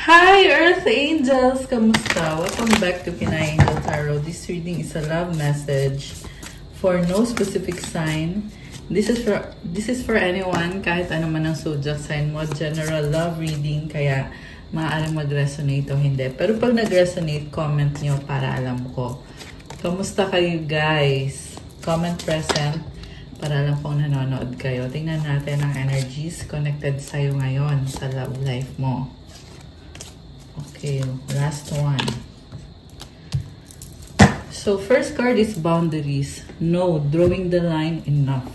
Hi Earth Angels! Kamusta? Welcome back to Pinay Angel Tarot. This reading is a love message for no specific sign. This is for anyone, kahit ano man ang zodiac sign mo. General love reading, kaya maaaring mag-resonate o hindi. Pero pag nag-resonate, comment nyo para alam ko. Kamusta kayo guys? Comment present para alam kong nanonood kayo. Tingnan natin ang energies connected sa'yo ngayon sa love life mo. Okay, last one. So, first card is boundaries. No, drawing the line, enough.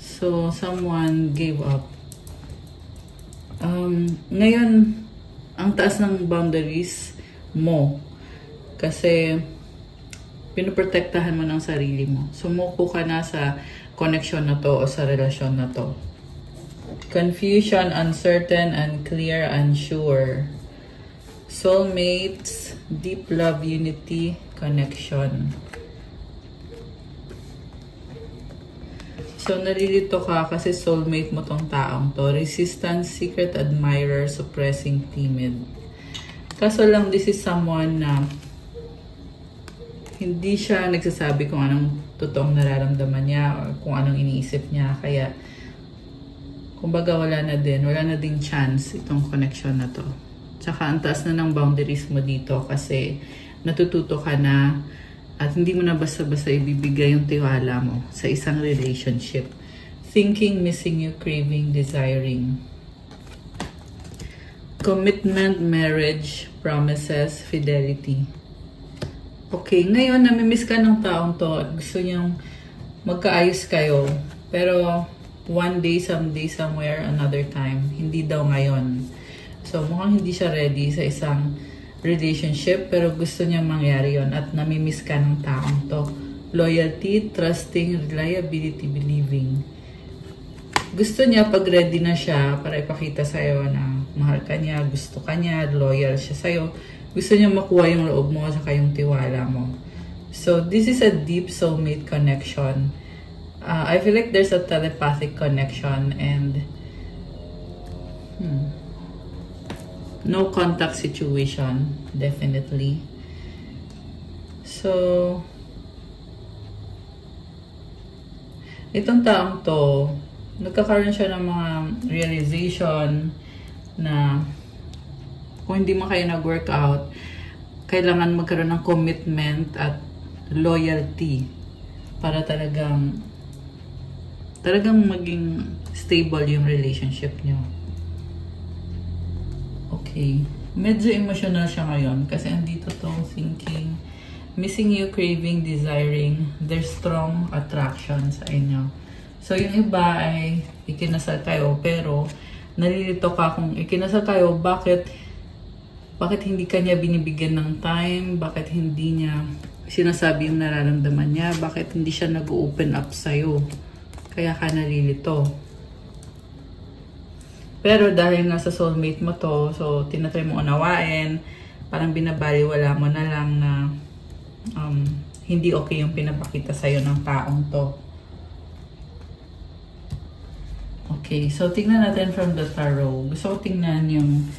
So, someone gave up. Ngayon, ang taas ng boundaries mo. Kasi, pinoprotektahan mo ng sarili mo. Sumuko ka na sa connection na to o sa relasyon na to. Confusion, uncertain, unclear, unsure. Soulmates, deep love, unity, connection. So, nalilito ka kasi soulmate mo tong taong to. Resistant, secret admirer, suppressing, timid. Kaso lang, this is someone na hindi siya nagsasabi kung anong totoong nararamdaman niya or kung anong iniisip niya. Kaya, kumbaga wala na ding chance itong connection na to. Tsaka ang taas na ng boundaries mo dito kasi natututo ka na at hindi mo na basta-basta ibibigay yung tiwala mo sa isang relationship. Thinking, missing you, craving, desiring. Commitment, marriage, promises, fidelity. Okay, ngayon namimiss ka ng taong to at gusto niyang magkaayos kayo. Pero one day, someday, somewhere, another time. Hindi daw ngayon. So, mukhang hindi siya ready sa isang relationship, pero gusto niya mangyari yon at namimiss ka ng taong to. Loyalty, trusting, reliability, believing. Gusto niya pag ready na siya para ipakita sa'yo na mahal ka niya, gusto ka niya, loyal siya sa'yo. Gusto niya makuha yung loob mo at yung tiwala mo. So, this is a deep soulmate connection. I feel like there's a telepathic connection and no contact situation, definitely. So, itong taong to, nagkakaroon siya ng mga realization na kung hindi mo kayo nag-workout, kailangan magkaroon ng commitment at loyalty para talagang maging stable yung relationship nyo. Okay. Medyo emotional siya ngayon kasi andito to, thinking, missing you, craving, desiring, there's strong attraction sa inyo. So, yung iba ay ikinasal kayo, pero nalilito ka kung ikinasal kayo, bakit hindi kanya binibigyan ng time, bakit hindi niya sinasabi yung nararamdaman niya, bakit hindi siya nag-open up sa'yo. Kaya ka nalilito. Pero dahil nasa soulmate mo to, so tinatry mo unawain, parang binabaliwala mo na lang na hindi okay yung pinapakita sa'yo ng taong to. Okay, so tingnan natin from the tarot. Gusto ko tingnan yung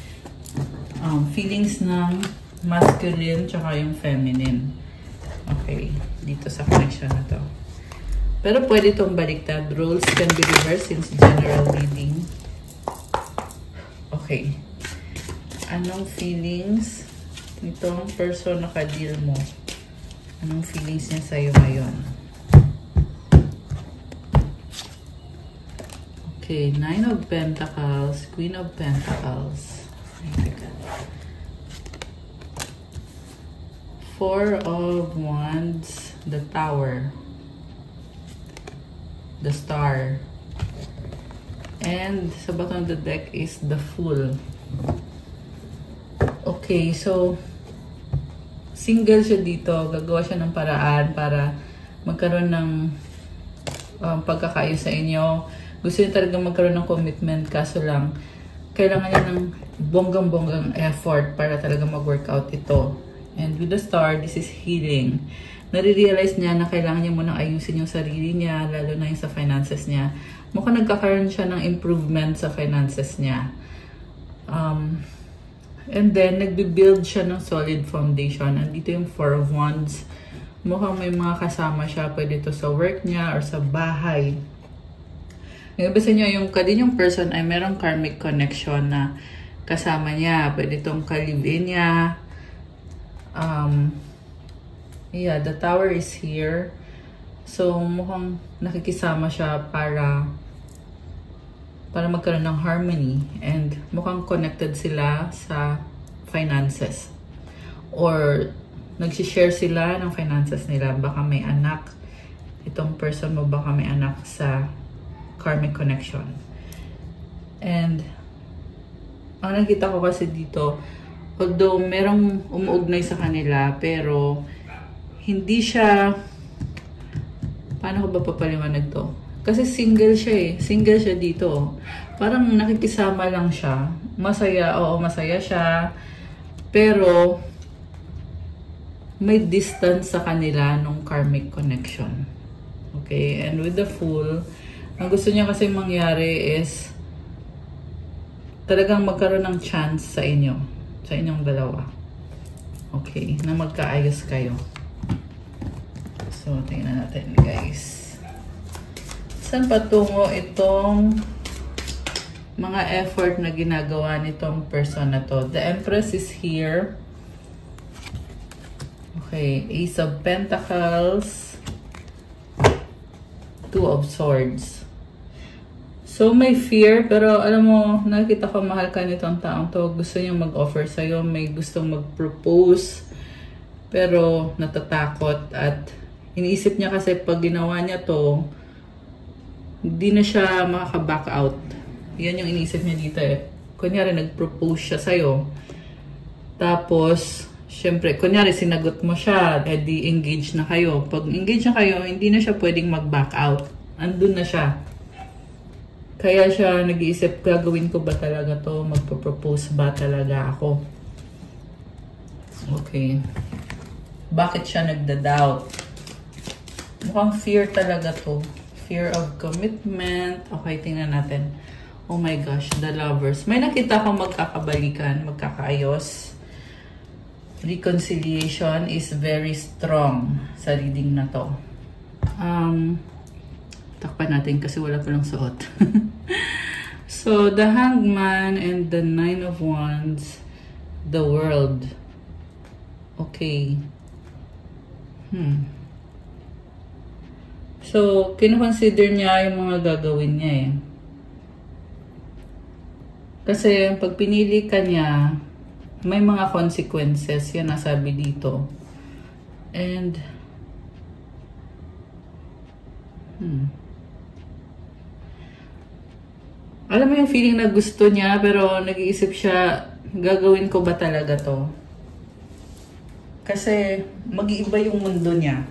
feelings ng masculine tsaka yung feminine. Okay, dito sa connection na to. Pero pwede itong baliktad. Roles can be reversed since general reading. Okay. Anong feelings nitong person na ka-deal mo? Anong feelings niya sa'yo ngayon? Okay. Nine of Pentacles. Queen of Pentacles. Four of Wands. The Tower. The Star. And sa bottom of the deck is the Fool. Okay, so single siya dito. Gagawa siya ng paraan para magkaroon ng pagkakaayos sa inyo. Gusto niya talaga magkaroon ng commitment, kaso lang kailangan niya ng bonggang-bonggang effort para talaga mag-workout ito. And with the Star, this is healing. Nare-realize niya na kailangan niya munang ayusin yung sarili niya, lalo na yung sa finances niya. Mukhang nagkakaroon siya ng improvement sa finances niya. And then, nagbe-build siya ng solid foundation. Andito yung Four of Wands. Mukhang may mga kasama siya. Pwede ito sa work niya or sa bahay. Ngayon, basta nyo, yung kadinyong person ay merong karmic connection na kasama niya. Pwede itong ka-live-in niya. Yeah, the Tower is here. So, mukhang nakikisama siya para magkaroon ng harmony. And mukhang connected sila sa finances. Or, nagsishare sila ng finances nila. Baka may anak. Itong person mo baka may anak sa karmic connection. And, ang nakita ko kasi dito, although merong umuugnay sa kanila, pero hindi siya, paano ko ba papaliwanag to? Kasi single siya eh. Single siya dito. Parang nakikisama lang siya. Masaya, oo, masaya siya. Pero, may distance sa kanila nung karmic connection. Okay? And with the Fool, ang gusto niya kasi mangyari is talagang magkaroon ng chance sa inyo. Sa inyong dalawa. Okay? Na magkaayos kayo. So, tingnan natin guys. Saan patungo itong mga effort na ginagawa nitong person na to? The Empress is here. Okay. Ace of Pentacles. Two of Swords. So, may fear. Pero, alam mo, nakita ko mahal ka nitong taong to. Gusto niya mag-offer sa'yo. May gustong mag-propose. Pero, natatakot at iniisip niya kasi pag ginawa niya to, hindi na siya makaka-back out. Yan yung iniisip niya dito eh. Kunyari, nag-propose siya sa'yo. Tapos, syempre, kunyari, sinagot mo siya, edi engage na kayo. Pag engage na kayo, hindi na siya pwedeng mag-back out. Andun na siya. Kaya siya nag-iisip, gagawin ko ba talaga to? Magpo-propose ba talaga ako? Okay. Bakit siya nagda-doubt? Mukhang fear talaga to. Fear of commitment. Okay, tingnan natin. Oh my gosh, the Lovers. May nakita ko magkakabalikan, magkakaayos. Reconciliation is very strong sa reading na to. Takpan natin kasi wala palang suot. So, the Hangman and the Nine of Wands. The World. Okay. So, kino-consider niya yung mga gagawin niya eh. Kasi, pag pinili ka niya, may mga consequences. Yan nasabi dito. And, alam mo yung feeling na gusto niya, pero nag-iisip siya, gagawin ko ba talaga to? Kasi, mag-iiba yung mundo niya.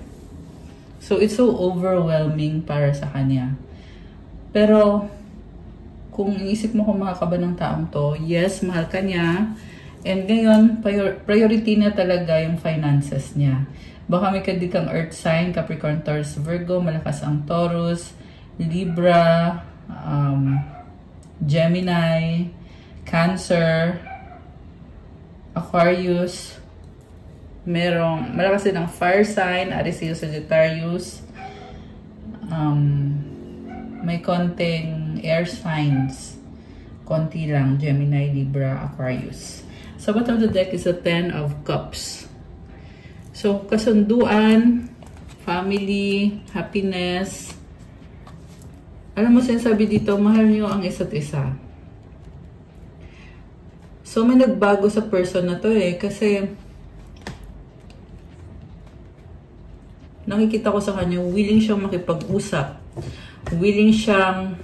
So, it's so overwhelming para sa kanya. Pero, kung inisip mo kung mahal ka ba ng taong to, yes, mahal ka niya. And ngayon, priority na talaga yung finances niya. Baka may kadikang Earth sign, Capricorn, Taurus, Virgo, malakas ang Taurus, Libra, Gemini, Cancer, Aquarius, malakas din ang fire sign, Aries, Leo, Sagittarius. May konting air signs. Konti lang, Gemini, Libra, Aquarius. Sa bottom of the deck is a 10 of Cups. So, kasunduan, family, happiness. Alam mo, sinasabi dito, mahal niyo ang isa't isa. So, may nagbago sa person na to eh. Kasi, nakikita ko sa kanya, willing siyang makipag-usap. Willing siyang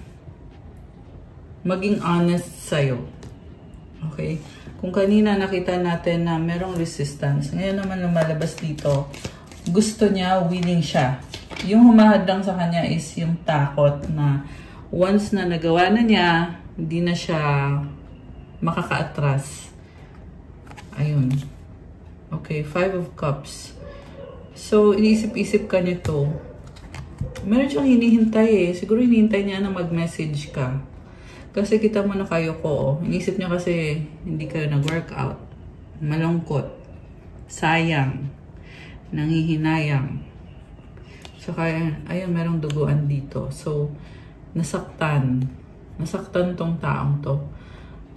maging honest sa'yo. Okay? Kung kanina nakita natin na merong resistance, ngayon naman lumalabas dito, gusto niya, willing siya. Yung humahadlang sa kanya is yung takot na once na nagawa na niya, hindi na siya makaka-atras. Ayun. Okay, 5 of Cups. So, iniisip-isip ka nito. Meron siyang hinihintay eh. Siguro hinihintay niya na mag-message ka. Kasi kita mo na kayo ko, inisip niya kasi hindi kayo nag-workout. Malungkot. Sayang. Nanghihinayang. So, kaya, ayun, merong duguan dito. So, nasaktan. Nasaktan tong taong to.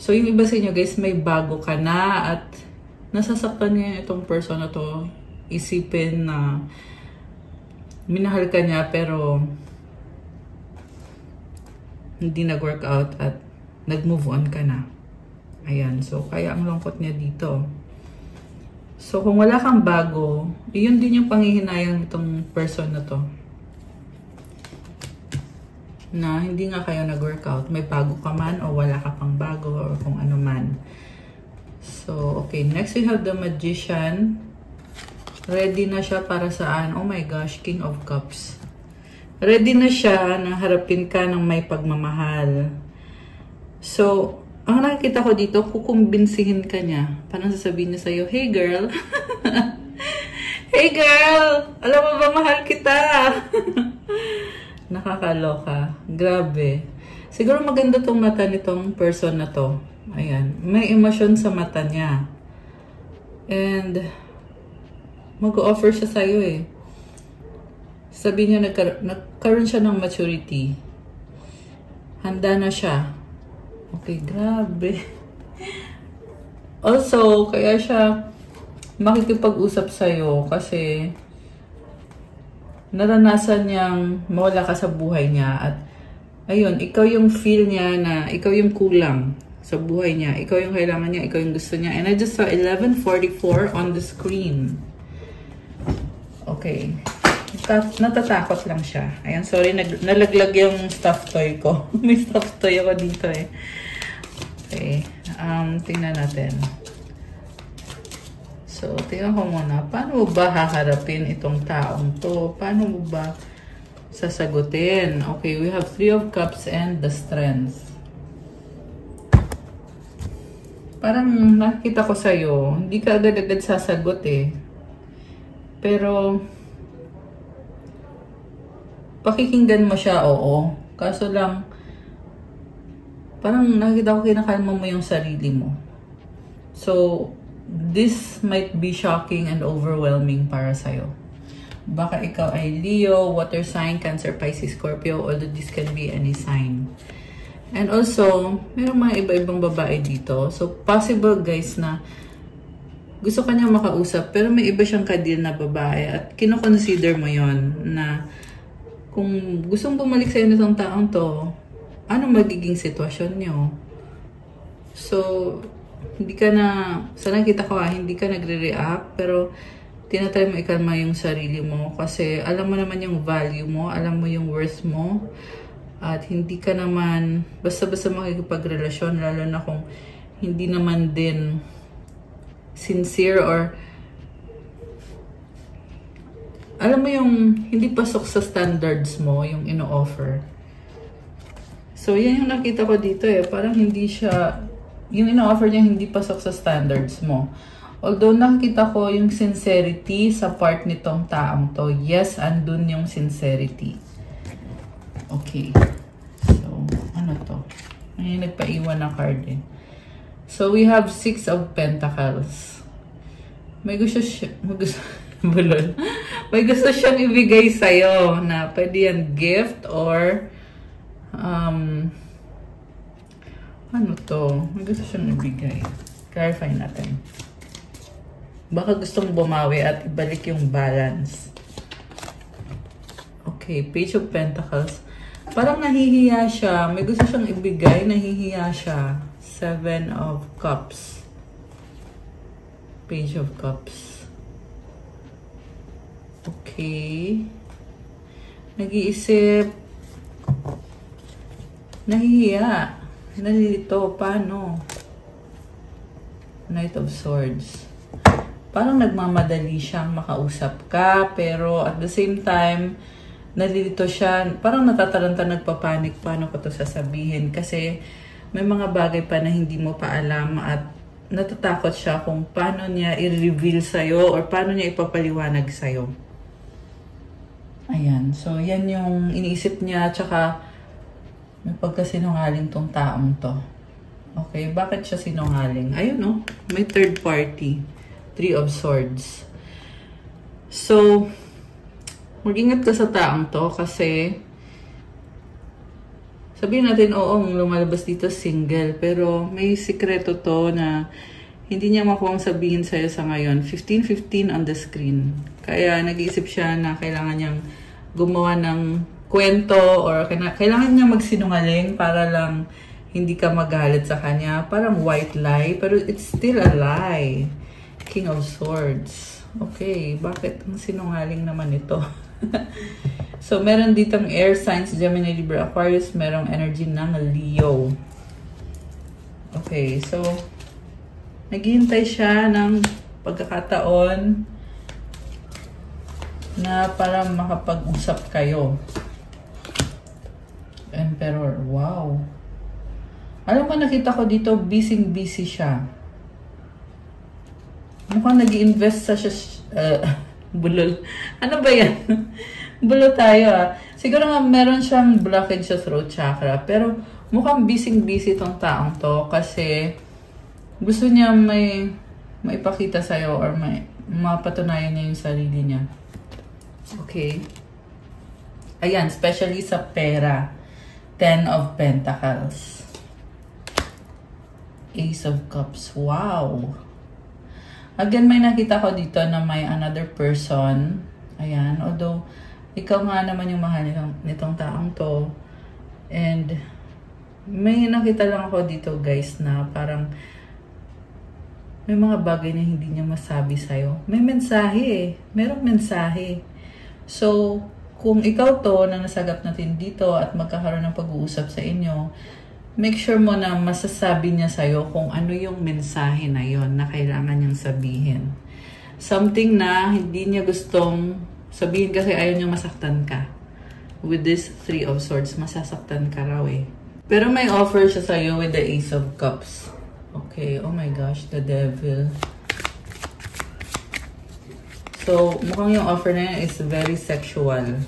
So, yung iba sa inyo, guys, may bago ka na at nasasaktan niya itong person na to. Isipin na minahal ka niya pero hindi nag-workout at nag-move on ka na. Ayan. So, kaya ang lungkot niya dito. So, kung wala kang bago, yun din yung panghihinayang nitong person na to. Na hindi nga kayo nag-workout. May bago ka man o wala ka pang bago or kung ano man. So, okay. Next, we have the Magician. Ready na siya para saan? Oh my gosh, King of Cups. Ready na siya na harapin ka ng may pagmamahal. So, ang nakikita ko dito, kukumbinsihin ka niya. Parang sasabihin niya sa'yo, hey girl! Hey girl! Alam mo ba, mahal kita! Nakakaloka. Grabe. Siguro maganda tong mata nitong person na to. Ayan. May emosyon sa mata niya. And, mag-offer siya sa'yo eh. Sabi niya, nagkaroon siya ng maturity. Handa na siya. Okay, grabe. Also, kaya siya makikipag-usap sa'yo kasi naranasan niyang mawala ka sa buhay niya at ayun, ikaw yung feel niya na ikaw yung kulang sa buhay niya. Ikaw yung kailangan niya, ikaw yung gusto niya. And I just saw 11:44 on the screen. Okay. Natatakot lang siya. Ayan, sorry, nalaglag yung stuffed toy ko. May stuffed toy ako dito eh. Okay. Tingnan natin. So, tingnan ko muna. Paano mo ba haharapin itong taong to? Paano mo ba sasagutin? Okay, we have 3 of Cups and the Strength. Parang nakikita ko sa'yo, hindi ka agad-agad sasagot eh. Pero, pakikinggan mo siya, oo. Kaso lang, parang nakikita ko kinakalma mo yung sarili mo. So, this might be shocking and overwhelming para sa'yo. Baka ikaw ay Leo, Water sign, Cancer, Pisces, Scorpio, although this can be any sign. And also, mayroong mga iba-ibang babae dito. So, possible guys na gusto ka niya makausap, pero may iba siyang kadil na babae at kinoconsider mo yon na kung gustong bumalik sa'yo nitong taong to, ano magiging sitwasyon nyo? So, hindi ka na, sa nakita ko hindi ka nagre-react, pero tinatry mo ikalma yung sarili mo kasi alam mo naman yung value mo, alam mo yung worth mo, at hindi ka naman basta-basta makikipagrelasyon, lalo na kung hindi naman din sincere or alam mo yung hindi pasok sa standards mo yung ino-offer. So, yan yung nakita ko dito eh. Parang hindi siya, yung ino-offer niya hindi pasok sa standards mo. Although nakita ko yung sincerity sa part nitong taong to. Yes, andun yung sincerity. Okay. So, ano to? May nagpaiwan na card eh. So, we have 6 of Pentacles. May gusto siya, bulol. May gusto siyang ibigay sa'yo na pwede yan gift or ano to? May gusto siyang ibigay. Clarify natin. Baka gustong bumawi at ibalik yung balance. Okay, Page of Pentacles. Parang nahihiya siya. May gusto siyang ibigay, nahihiya siya. 7 of Cups. Page of Cups. Okay. Nag-iisip. Nahihiya. Nalilito. Paano? Knight of Swords. Parang nagmamadali siyang makausap ka, pero at the same time, nalilito siya. Parang natataranta, nagpapanik. Paano ko to sasabihin? Kasi may mga bagay pa na hindi mo pa alam at natatakot siya kung paano niya i-reveal sa'yo or paano niya ipapaliwanag sa'yo. Ayan. So, yan yung iniisip niya. Tsaka, May pagkasinungaling tong taong to. Okay, bakit siya sinungaling? Ayun, no? May third party. Three of Swords. So, mag-ingat ka sa taong to kasi sabihin natin, oo, lumalabas dito single. Pero may sikreto to na hindi niya makuhang sabihin sa'yo sa ngayon. 15-15 on the screen. Kaya nag-iisip siya na kailangan niyang gumawa ng kwento or kailangan niya magsinungaling para lang hindi ka magalit sa kanya. Parang white lie, pero it's still a lie. King of Swords. Okay, bakit ang sinungaling naman ito? So, meron ditong air signs, Gemini, Libra, Aquarius. Merong energy ng Leo. Okay, so naghihintay siya ng pagkakataon na para makapag-usap kayo. Emperor, wow. Alam mo, nakita ko dito, busy siya. Mukhang nag-i-invest sa siya, bulol. Ano ba yan? Bulol tayo ah. Siguro nga meron siyang blockage sa throat chakra, pero mukhang busy tong taong to kasi gusto niya may maipakita sa'yo or may mapatunayan niya yung sarili niya. Okay. Ayan, especially sa pera. 10 of Pentacles. Ace of Cups. Wow. Again, may nakita ko dito na may another person. Ayan. Although, ikaw nga naman yung mahal nitong taong to. And, may nakita lang ako dito, guys, na parang may mga bagay na hindi niya masabi sa'yo. May mensahe eh. Merong mensahe. So, kung ikaw to na nasagap natin dito at magkakaroon ng pag-uusap sa inyo, make sure mo na masasabi niya sa'yo kung ano yung mensahe na yon na kailangan niyang sabihin. Something na hindi niya gustong sabihin kasi ayaw niya masaktan ka. With this Three of Swords, masasaktan ka raw eh. Pero may offer siya sa'yo with the Ace of Cups. Okay, oh my gosh, the Devil. So, mukhang yung offer na yun is very sexual.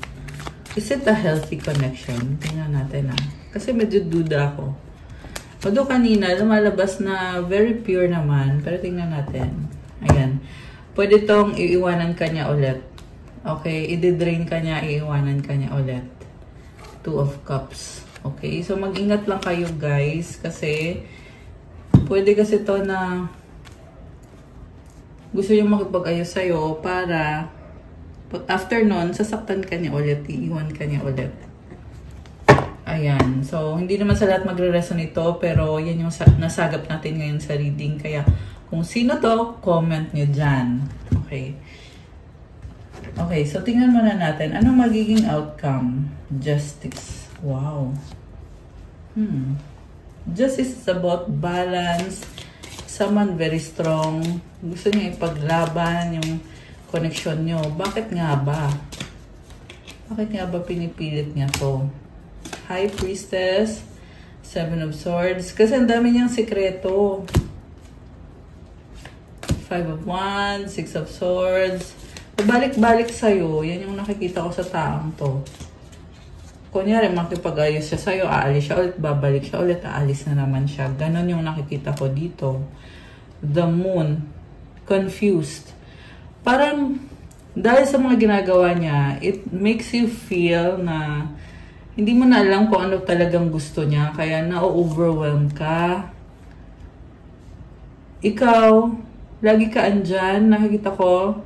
Is it a healthy connection? Tingnan natin ah. Kasi medyo duda ako. Although kanina, lumalabas na very pure naman. Pero tingnan natin. Ayan. Pwede tong iiwanan ka niya ulit. Okay, i-drain ka niya, iiwanan ka niya ulit. Two of Cups. Okay, so mag-ingat lang kayo guys. Kasi pwede kasi to na gusto yung makipag-ayos sa'yo para after nun, sasaktan ka niya ulit, iiwan ka niya ulit. Ayan. So, hindi naman sa lahat magre-resonate ito, pero yan yung nasagap natin ngayon sa reading. Kaya, kung sino to, comment nyo dyan. Okay. Okay, so tingnan muna natin. Anong magiging outcome? Justice. Wow. Justice is about balance. Someone very strong. Gusto niya ipaglaban yung connection nyo. Bakit nga ba? Bakit nga ba pinipilit niya to? High Priestess. Seven of Swords. Kasi ang dami niyang sekreto. Five of Wands. Six of Swords. Pabalik-balik sa'yo. Yan yung nakikita ko sa taong to. Kunyari, makipag-ayos siya sa'yo, aalis siya ulit, babalik siya ulit, aalis na naman siya. Ganon yung nakikita ko dito. The Moon. Confused. Parang, dahil sa mga ginagawa niya, it makes you feel na hindi mo na alam kung ano talagang gusto niya. Kaya na-overwhelm ka. Ikaw, lagi ka andyan. Nakikita ko,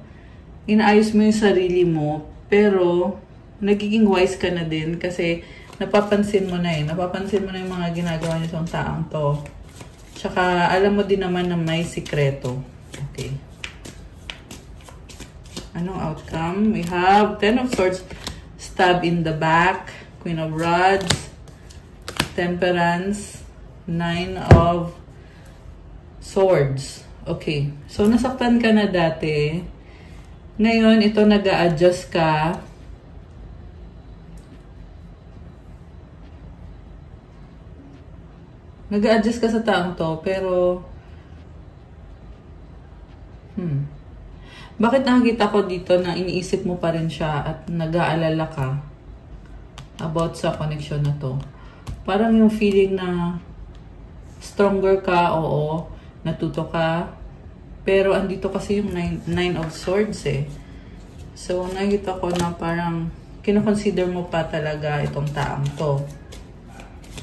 inaayos mo yung sarili mo. Pero, nagiging wise ka na din kasi napapansin mo na eh. Napapansin mo na yung mga ginagawa niya sa taong to. Tsaka, alam mo din naman na may sikreto. Okay. Anong outcome? We have Ten of Swords, stab in the back, Queen of Rods, Temperance, Nine of Swords. Okay. So, nasaktan ka na dati. Ngayon, ito nag-a-adjust ka. Nag-a-adjust ka sa taong to, pero bakit nakikita ko dito na iniisip mo pa rin siya at nag-aalala ka about sa connection na to? Parang yung feeling na stronger ka, oo, natuto ka. Pero andito kasi yung nine of Swords eh. So, nakita ko na parang kinoconsider mo pa talaga itong taong to.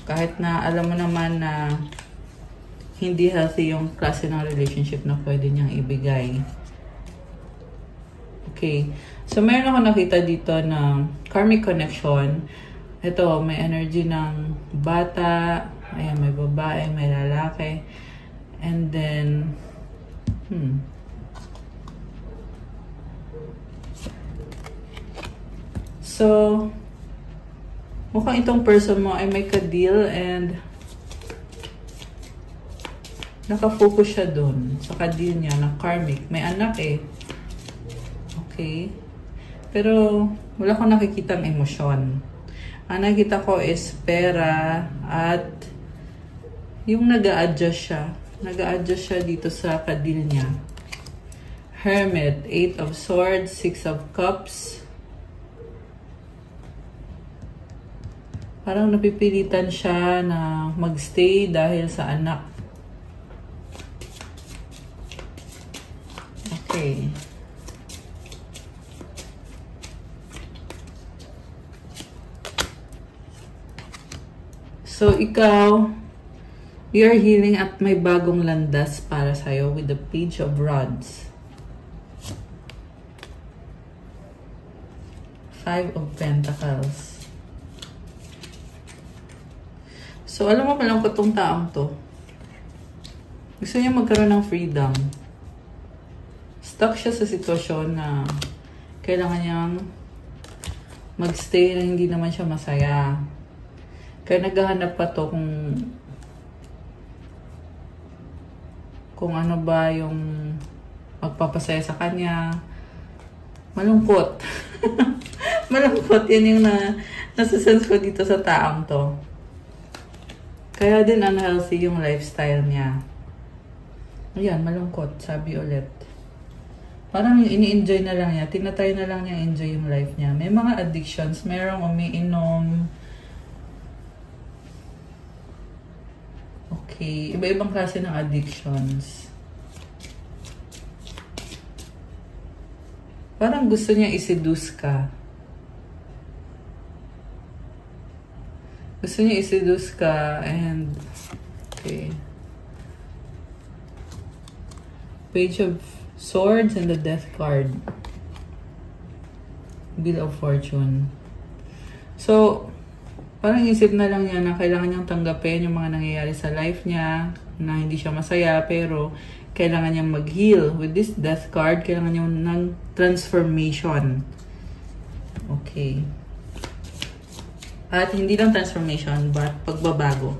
Kahit na alam mo naman na hindi healthy yung klase ng relationship na pwede niyang ibigay. Okay. So, meron ako nakita dito na karmic connection. Ito, may energy ng bata. Ayan, may babae, may lalaki. And then, so, mukhang itong person mo ay may ka-deal and nakafocus siya dun sa ka-deal niya na karmic. May anak eh. Okay. Pero, wala akong nakikitang emosyon. Ang nakikita ko is pera at yung nag-a-adjust siya. Nag-a-adjust siya dito sa ka-deal niya. Hermit, 8 of Swords, 6 of Cups. Parang napipilitan siya na magstay dahil sa anak. Okay. So, ikaw, you're healing at may bagong landas para sa'yo with the Page of Rods. 5 of Pentacles. So, alam mo malungkot tong taong to. Gusto niya magkaroon ng freedom. Stuck siya sa sitwasyon na kailangan niyang magstay na hindi naman siya masaya. Kaya naghahanap pa to kung ano ba yung magpapasaya sa kanya. Malungkot. Malungkot. Yan yung nasa-sense ko dito sa taong to. Kaya din unhealthy yung lifestyle niya. Ayan, malungkot. Sabi ulit. Parang ini-enjoy na lang niya. Tinatry na lang niya enjoy yung life niya. May mga addictions. Merong umiinom. Okay. Iba-ibang klase ng addictions. Parang gusto niya i-seduce ka. Gusto niya i-seduce ka and okay. Page of Swords and the Death card. Wheel of Fortune. So, parang isip na lang niya na kailangan niyang tanggapin yung mga nangyayari sa life niya, na hindi siya masaya, pero kailangan niyang mag-heal. With this Death card, kailangan niya ng transformation. Okay. At hindi lang transformation, but pagbabago.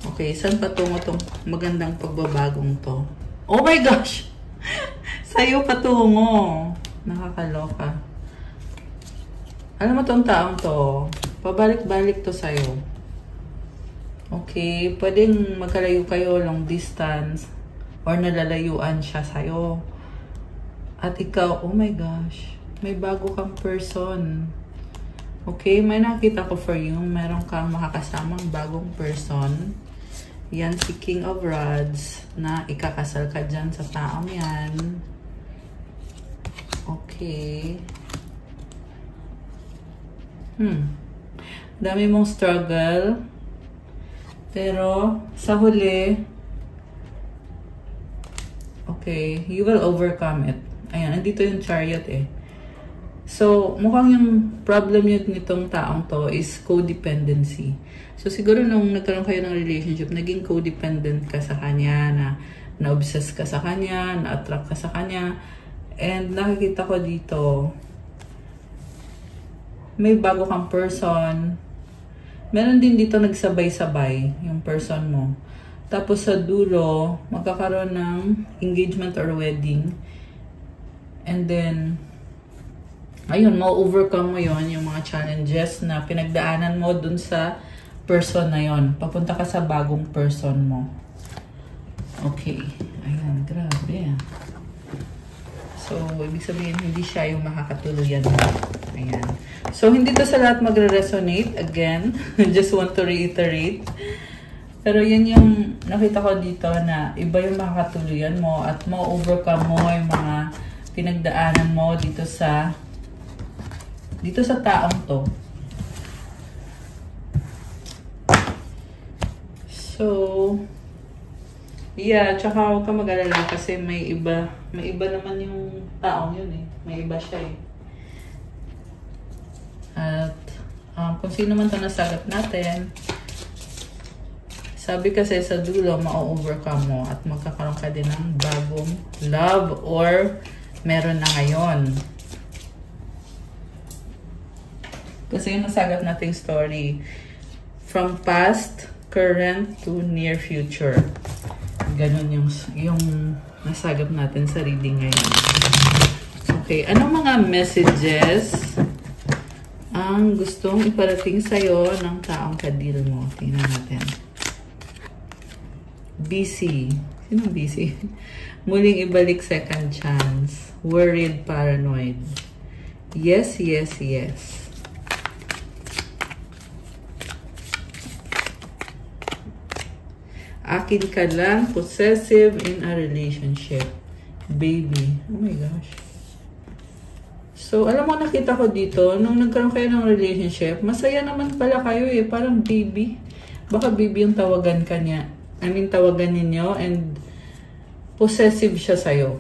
Okay, saan patungo tong magandang pagbabagong to? Oh my gosh! Sa'yo patungo. Nakakaloka. Alam mo tong taong to, pabalik-balik to sa'yo. Okay, pwedeng magkalayo kayo, long distance, or nalalayuan siya sa'yo. At ikaw, oh my gosh, may bago kang person. Okay, may nakita ko for you. Meron kang makakasamang bagong person. Yan si King of Rods na ikakasal ka dyan sa taong yan. Okay. Dami mong struggle. Pero sa huli, okay, you will overcome it. Ayan, andito yung Chariot eh. So, mukhang yung problem nitong taong to is codependency. So, siguro nung nagkaroon kayo ng relationship, naging codependent ka sa kanya, na-obsess ka sa kanya, na-attract ka sa kanya. And nakikita ko dito, may bago kang person. Meron din dito nagsabay-sabay yung person mo. Tapos sa dulo, magkakaroon ng engagement or wedding. And then, ayun, ma-overcome mo yun, yung mga challenges na pinagdaanan mo dun sa person na yon. Papunta ka sa bagong person mo. Okay. Ayan, grabe. So, ibig sabihin, hindi siya yung makakatuluyan mo. Ayan. So, hindi to sa lahat magre-resonate. Again, just want to reiterate. Pero yan yung nakita ko dito na iba yung makakatuluyan mo at ma-overcome mo yung mga pinagdaanan mo dito sa taong to. So, yeah, tsaka huwag ka mag-alala kasi may iba naman yung taong yun eh. May iba siya eh. At kung sino man ito nasagap natin, sabi kasi sa dulo, ma-overcome mo at magkakaroon ka din ng bagong love or meron na ngayon. Kasi yung nasagap nating story, from past, current to near future. Ganon yung nasagap natin sa reading ngayon. Okay, anong mga messages ang gustong iparating sa'yo ng taong kadil mo? Tingnan natin. Busy. Sinong busy? Muling ibalik second chance. Worried, paranoid. Yes, yes, yes. Akin ka lang, possessive in a relationship. Baby. Oh my gosh. So, alam mo, nakita ko dito, nung nagkaroon kayo ng relationship, masaya naman pala kayo eh. Parang baby. Baka baby yung tawagan ka niya. I mean, tawagan ninyo and possessive siya sa'yo.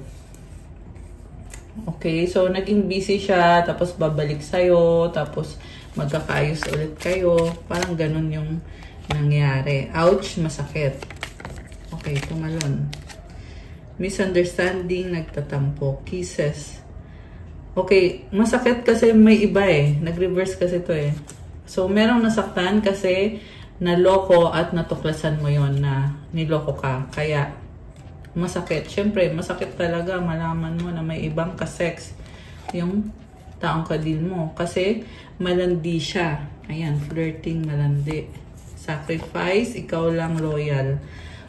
Okay, so naging busy siya, tapos babalik sa'yo, tapos magkakaayos ulit kayo. Parang ganun yung nangyari. Ouch, masakit. Okay, tumalon. Misunderstanding, nagtatampo. Kisses. Okay, masakit kasi may iba eh. Nag-reverse kasi to eh. So, merong nasaktan kasi naloko at natuklasan mo yon na niloko ka. Kaya, masakit. Siyempre, masakit talaga malaman mo na may ibang kasex yung taong kadil mo. Kasi, malandi siya. Ayan, flirting, malandi. Sacrifice, ikaw lang loyal.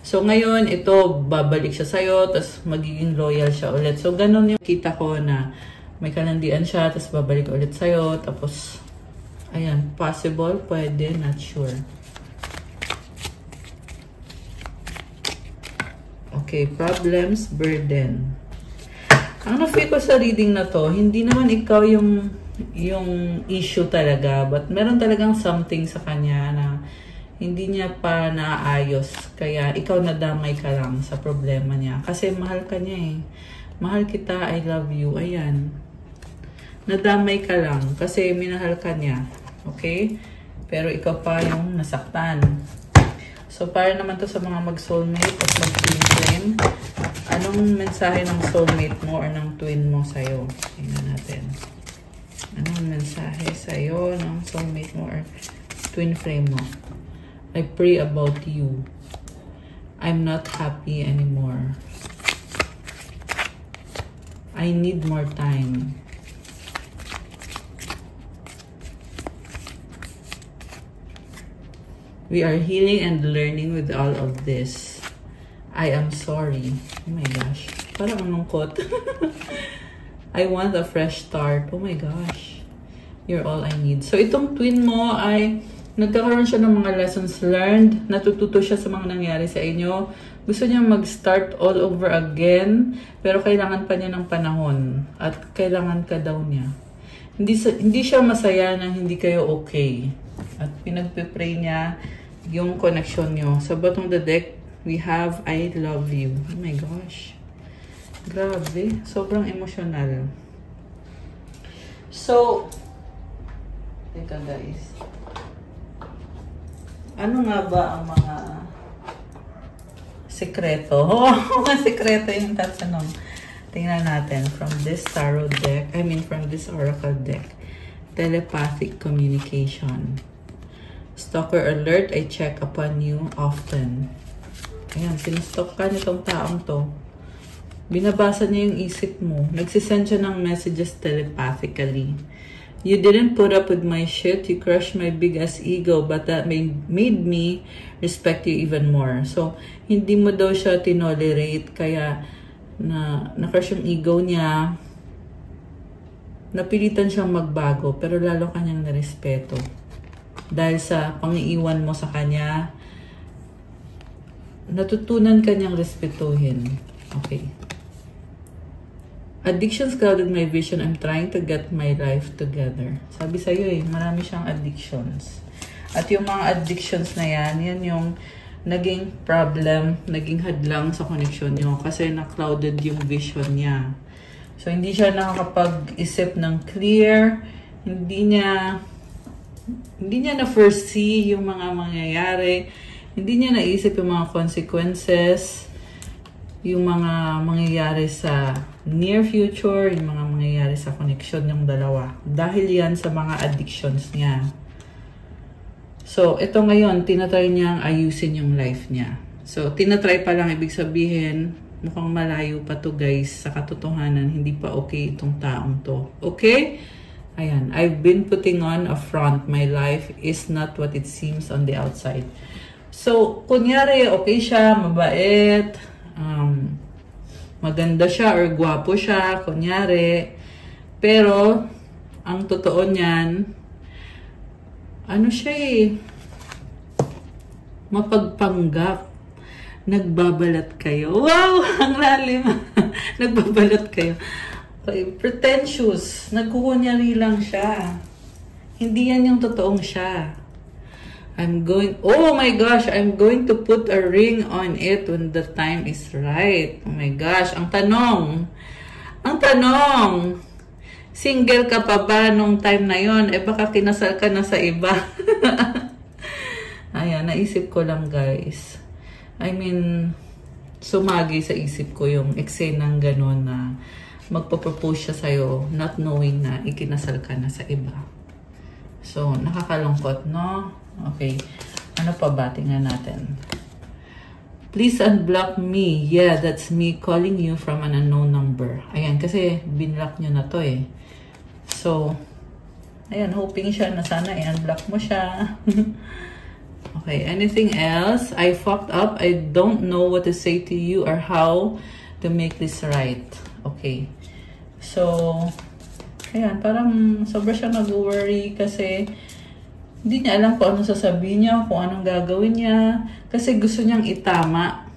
So, ngayon, ito, babalik siya sa'yo, tapos magiging loyal siya ulit. So, ganun yung kita ko na may kalandian siya, tapos babalik ulit sa'yo, tapos, ayan, possible, pwede, not sure. Okay, problems, burden. Ang na-feel ko sa reading na to, hindi naman ikaw yung issue talaga, but meron talagang something sa kanya na hindi niya pa naayos. Kaya ikaw nadamay ka lang sa problema niya. Kasi mahal ka niya eh. Mahal kita, I love you. Ayan. Nadamay ka lang kasi minahal ka niya. Okay? Pero ikaw pa yung nasaktan. So, para naman to sa mga mag-soulmate at mag-twin flame. Anong mensahe ng soulmate mo or ng twin mo sa'yo? Tingnan natin. Anong mensahe sa'yo ng soulmate mo or twin flame mo? I pray about you. I'm not happy anymore. I need more time. We are healing and learning with all of this. I am sorry. Oh my gosh. Parang anungkot. I want a fresh start. Oh my gosh. You're all I need. So, itong twin mo ay nagkakaroon siya ng mga lessons learned. Natututo siya sa mga nangyari sa inyo. Gusto niya mag-start all over again. Pero kailangan pa niya ng panahon. At kailangan ka daw niya. Hindi siya masaya na hindi kayo okay. At pinagpipray niya yung connection nyo. Sa bottom of the deck, we have I love you. Oh my gosh. Grabe. Sobrang emotional. So, teka guys. Ano nga ba ang mga sekreto? Mga sekreto yung tatanong. Tingnan natin. From this tarot deck, from this oracle deck. Telepathic communication. Stalker alert, I check upon you often. Ayan, sinustok ka nitong taong to. Binabasa niya yung isip mo. Nagsisend siya ng messages telepathically. You didn't put up with my shit. You crushed my big-ass ego, but that made me respect you even more. So, hindi mo daw siya tinolerate, kaya na-crush yung ego niya. napilitan siyang magbago, pero lalo kanyang narespeto. Dahil sa pangiiwan mo sa kanya, natutunan kanyang respetuhin. Okay. Addictions clouded my vision. I'm trying to get my life together. Sabi sa'yo marami siyang addictions. At yung mga addictions na yan yung naging problem, naging hadlang sa connection niyo kasi na-clouded yung vision niya. So, hindi siya nakakapag-isip ng clear, hindi niya na-foresee yung mga mangyayari, hindi niya naisip yung mga consequences, yung mga mangyayari sa near future, yung mga mangyayari sa connection ng dalawa. Dahil yan sa mga addictions niya. So, ito ngayon, tinatry niyang ayusin yung life niya. So, tinatry pa lang, ibig sabihin, mukhang malayo pa to guys, sa katotohanan, hindi pa okay itong taong to. Okay? Ayan, I've been putting on a front. My life is not what it seems on the outside. So, kunyari, okay siya, mabait, maganda siya or gwapo siya, kunyari. Pero, ang totoo niyan, ano siya mapagpanggap. Nagbabalat kayo. Wow! Ang lalim. Nagbabalat kayo. Okay, pretentious. Nagkukunyari lang siya. Hindi yan yung totoong siya. Oh my gosh, I'm going to put a ring on it when the time is right. Oh my gosh, ang tanong, single ka pa ba nung time na yon? Baka kinasal ka na sa iba. Ayan, naisip ko lang guys. I mean, sumagi sa isip ko yung eksenang gano'n na magpo-propose siya sa'yo not knowing na ikinasal ka na sa iba. So, nakakalungkot, no? Okay. Ano pa ba? Tingnan natin. Please unblock me. Yeah, that's me calling you from an unknown number. Ayan, kasi binlock nyo na to So, ayan, hoping siya na sana i-unblock mo siya. Okay, anything else? I fucked up. I don't know what to say to you or how to make this right. Okay. So, ayan, parang sobra siya nag-worry kasi hindi niya alam kung anong sasabihin niya, kung anong gagawin niya. Kasi gusto niyang itama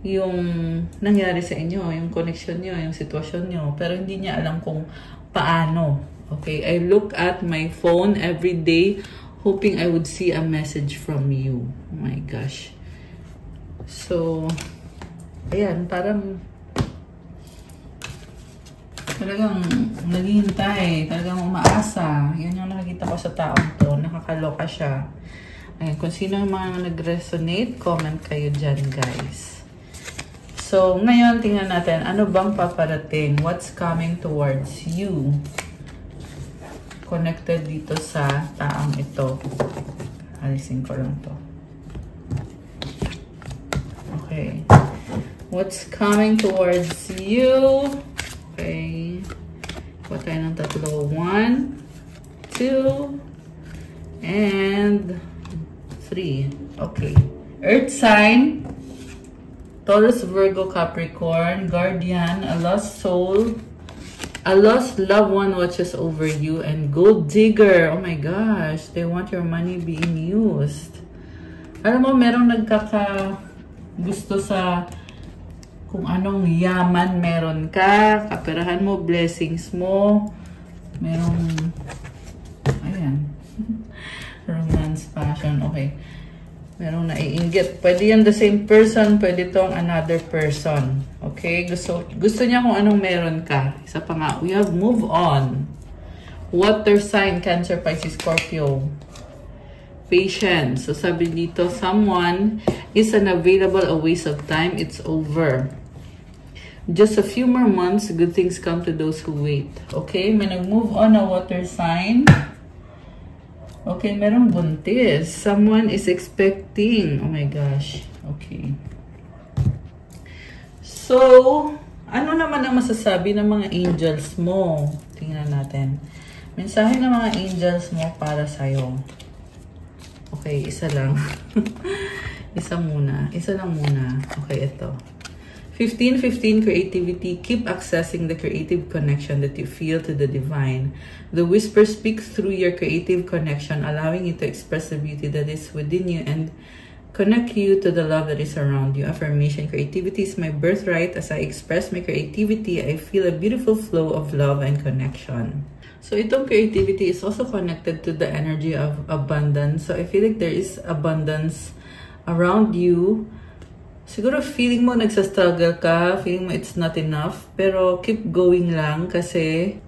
yung nangyari sa inyo, yung connection niyo, yung sitwasyon niyo. Pero hindi niya alam kung paano. Okay, I look at my phone every day hoping I would see a message from you. Oh my gosh. So, ayan, parang talagang naghihintay, talagang umaasa. Yan yung nakikita ko sa taong to. Nakakaloka siya. Ayan, kung sino yung mga nag-resonate, comment kayo dyan, guys. So, ngayon, tingnan natin, ano bang paparating? What's coming towards you? Connected dito sa taong ito. Alisin ko lang to. Okay. What's coming towards you? Okay. Kuha tayo ng tatlo. 1, 2, and 3. Okay. Earth sign. Taurus, Virgo, Capricorn, Guardian, a lost soul, a lost loved one watches over you, and gold digger. Oh my gosh, they want your money being used. Alam mo, merong gusto sa kung anong yaman meron ka, kaperahan mo, blessings mo, merong, ayan, romance, passion, okay. Merong naiinggit. Pwede yan the same person, pwede tong another person. Okay? Gusto niya kung anong meron ka. Isa pa nga, we have move on. Water sign, Cancer, Pisces, Scorpio. Patience. So sabi dito, someone is unavailable, a waste of time, it's over. Just a few more months, good things come to those who wait. Okay? May nag-move on na water sign. Okay, merong buntis. Someone is expecting. Oh my gosh. Okay. So, ano naman ang masasabi ng mga angels mo? Tingnan natin. Mensahe ng mga angels mo para sa'yo. Okay, isa lang. Isa lang muna. Okay, ito. 1515 creativity. Keep accessing the creative connection that you feel to the divine. The whisper speaks through your creative connection, allowing you to express the beauty that is within you and connect you to the love that is around you. Affirmation: creativity is my birthright. As I express my creativity, I feel a beautiful flow of love and connection. So itong creativity is also connected to the energy of abundance. So I feel like there is abundance around you. Siguro feeling mo nagsastruggle ka, feeling mo it's not enough, pero keep going lang kasi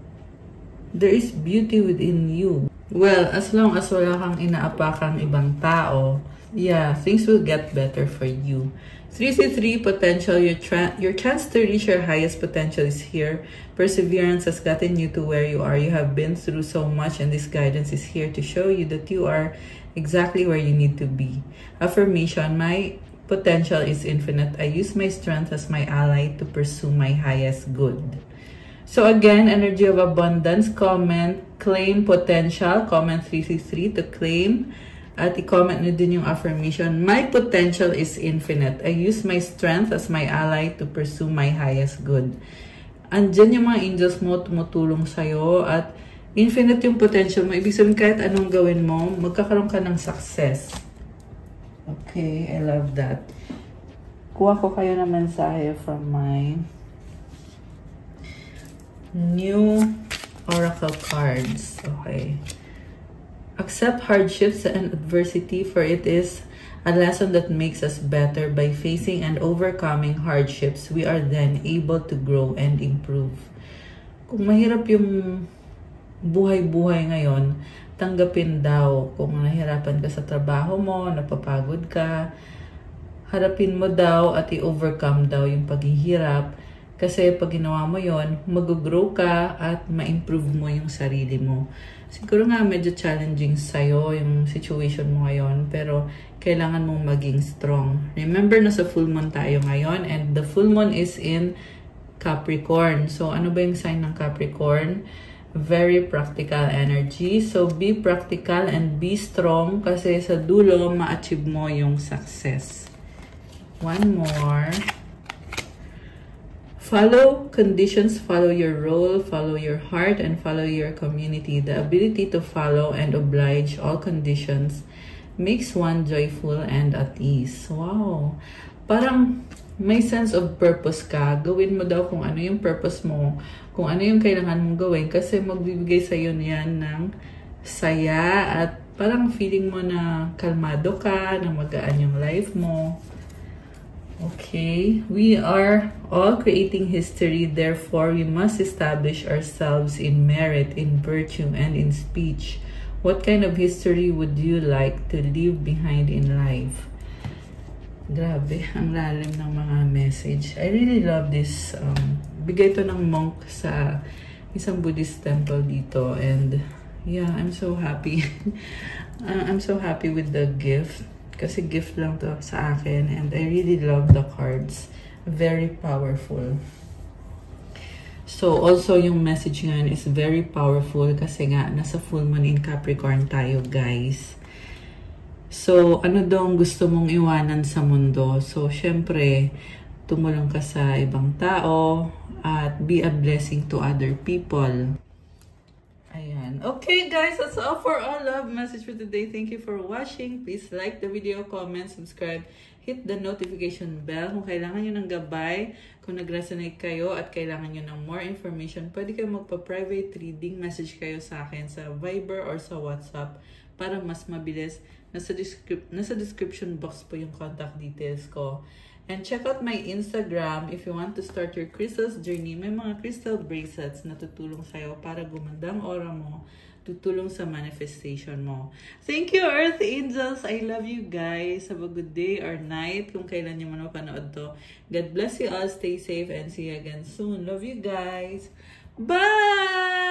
there is beauty within you. Well, as long as wala kang inaapakang ibang tao, yeah, things will get better for you. 333 potential. Your chance to reach your highest potential is here. Perseverance has gotten you to where you are. You have been through so much, and this guidance is here to show you that you are exactly where you need to be. Affirmation: my potential is infinite. I use my strength as my ally to pursue my highest good. So again, energy of abundance. Comment, claim potential. Comment 333 to claim. At i-comment nyo din yung affirmation. My potential is infinite. I use my strength as my ally to pursue my highest good. Andyan yung mga angels mo tumutulong sa'yo at infinite yung potential mo. Ibig sabihin kahit anong gawin mo, magkakaroon ka ng success. Okay, I love that. Kuha ko kayo ng mensahe from my new oracle cards. Okay. Accept hardships and adversity, for it is a lesson that makes us better. By facing and overcoming hardships, we are then able to grow and improve. Kung mahirap yung buhay-buhay ngayon, tanggapin daw. Kung nahirapan ka sa trabaho mo, napapagod ka, harapin mo daw at i-overcome daw yung paghihirap. Kasi pag ginawa mo yon, mag-grow ka at ma-improve mo yung sarili mo. Siguro nga medyo challenging sa'yo yung situation mo ngayon, pero kailangan mong maging strong. Remember na sa full moon tayo ngayon, and the full moon is in Capricorn. So ano ba yung sign ng Capricorn? Very practical energy. So be practical and be strong kasi sa dulo ma-achieve mo yung success. One more. Follow conditions, follow your role, follow your heart, and follow your community. The ability to follow and oblige all conditions makes one joyful and at ease. Wow! Parang may sense of purpose ka. Gawin mo daw kung ano yung purpose mo, kung ano yung kailangan mong gawin, kasi magbibigay sa'yo niyan ng saya at parang feeling mo na kalmado ka, na magaan yung life mo. Okay, we are all creating history, therefore we must establish ourselves in merit, in virtue, and in speech. What kind of history would you like to leave behind in life? Grabe, ang lalim ng mga message. I really love this. Bigay to ng monk sa isang Buddhist temple dito, and yeah, I'm so happy. I'm so happy with the gift. Kasi gift lang to sa akin, and I really love the cards. Very powerful. So, also yung message ngayon is very powerful kasi nga, nasa full moon in Capricorn tayo, guys. So, ano daw ang gusto mong iwanan sa mundo? So, syempre, tumulong ka sa ibang tao at be a blessing to other people. Ayan. Okay, guys, that's all for our love message for today. Thank you for watching. Please like the video, comment, subscribe, hit the notification bell. Kung kailangan nyo ng gabay, kung nag-resonate kayo at kailangan nyo ng more information, pwede kayo magpa-private reading, message kayo sa akin sa Viber or sa WhatsApp para mas mabilis. Nasa description box po yung contact details ko. And check out my Instagram if you want to start your crystals journey. May mga crystal bracelets na tutulong sa'yo para gumanda ang aura mo, tutulong sa manifestation mo. Thank you, Earth Angels! I love you guys. Have a good day or night kung kailan nyo man mapanood to. God bless you all. Stay safe and see you again soon. Love you guys. Bye!